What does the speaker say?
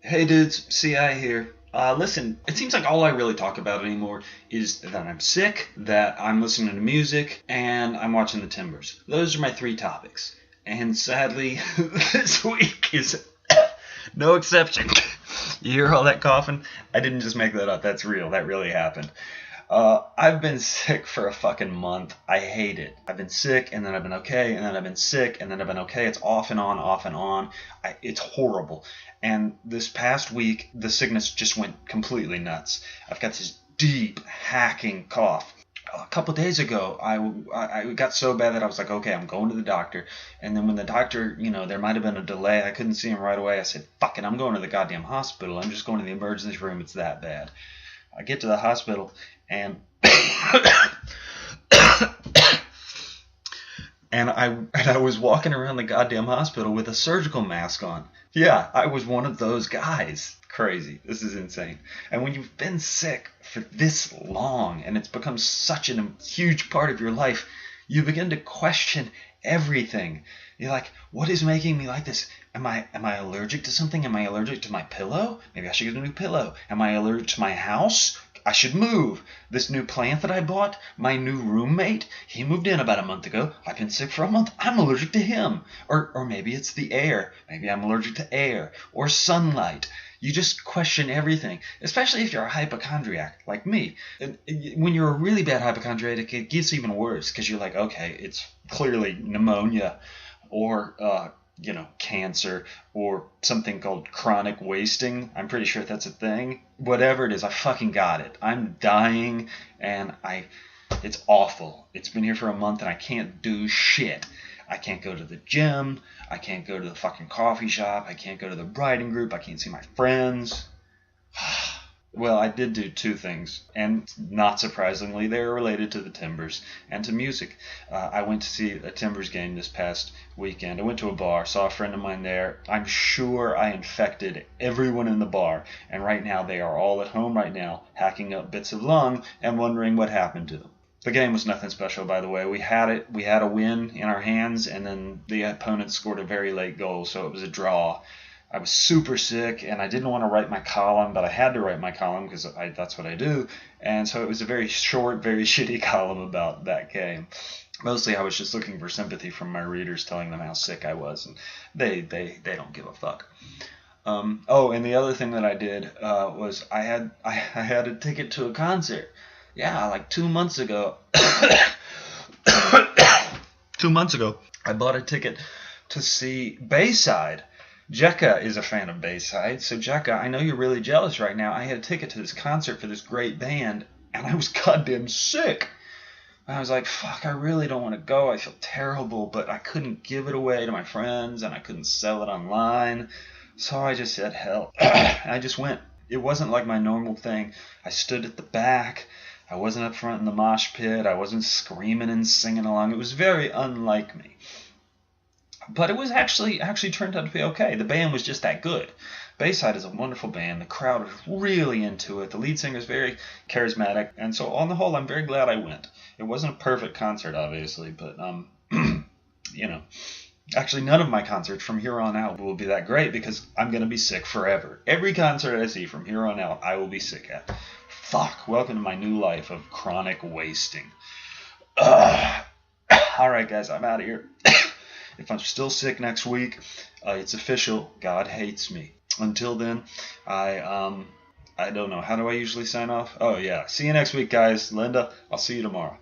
Hey dudes, CI here. Listen, it seems like all I really talk about anymore is that I'm sick, that I'm listening to music, and I'm watching the Timbers. Those are my three topics. And sadly, this week is no exception. You hear all that coughing? I didn't just make that up. That's real. That really happened. I've been sick for a fucking month. I hate it. I've been sick, and then I've been okay, and then I've been sick, and then I've been okay. It's off and on, off and on. It's horrible. And this past week, the sickness just went completely nuts. I've got this deep, hacking cough. A couple days ago, I got so bad that I was like, okay, I'm going to the doctor. And then when the doctor, there might have been a delay. I couldn't see him right away. I said, fuck it, I'm going to the goddamn hospital. I'm just going to the emergency room. It's that bad. I get to the hospital, and and I was walking around the goddamn hospital with a surgical mask on. Yeah, I was one of those guys. Crazy. This is insane. And when you've been sick for this long and it's become such a huge part of your life, you begin to question everything. You're like, what is making me like this? Am I allergic to something? Am I allergic to my pillow? Maybe I should get a new pillow. Am I allergic to my house? I should move. This new plant that I bought, my new roommate, he moved in about a month ago. I've been sick for a month. I'm allergic to him. Or maybe it's the air. Maybe I'm allergic to air or sunlight. You just question everything, especially if you're a hypochondriac like me. When you're a really bad hypochondriac, it gets even worse because you're like, okay, it's clearly pneumonia or cancer or something called chronic wasting. I'm pretty sure that's a thing. Whatever it is, I fucking got it. I'm dying, and it's awful. It's been here for a month, and I can't do shit. I can't go to the gym. I can't go to the fucking coffee shop. I can't go to the writing group. I can't see my friends. Well, I did do two things, and not surprisingly, they were related to the Timbers and to music. I went to see a Timbers game this past weekend. I went to a bar, saw a friend of mine there. I'm sure I infected everyone in the bar, and right now they are all at home right now, hacking up bits of lung and wondering what happened to them. The game was nothing special, by the way. We had a win in our hands, and then the opponent scored a very late goal, so it was a draw. I was super sick, and I didn't want to write my column, but I had to write my column because that's what I do. And so it was a very short, very shitty column about that game. Mostly I was just looking for sympathy from my readers, telling them how sick I was, and they don't give a fuck. And the other thing that I did was I had a ticket to a concert. Yeah, like 2 months ago. 2 months ago, I bought a ticket to see Bayside. Jekka is a fan of Bayside, so Jekka, I know you're really jealous right now. I had a ticket to this concert for this great band, and I was goddamn sick. I was like, fuck, I really don't want to go. I feel terrible, but I couldn't give it away to my friends, and I couldn't sell it online. So I just said, hell. I just went. It wasn't like my normal thing. I stood at the back. I wasn't up front in the mosh pit. I wasn't screaming and singing along. It was very unlike me. But it was actually turned out to be okay. The band was just that good. Bayside is a wonderful band. The crowd was really into it. The lead singer is very charismatic. And so on the whole, I'm very glad I went. It wasn't a perfect concert, obviously, but, Actually, none of my concerts from here on out will be that great because I'm going to be sick forever. Every concert I see from here on out, I will be sick at. Fuck. Welcome to my new life of chronic wasting. Alright, guys, I'm out of here. If I'm still sick next week, it's official. God hates me. Until then, I don't know. How do I usually sign off? Oh, yeah. See you next week, guys. Linda, I'll see you tomorrow.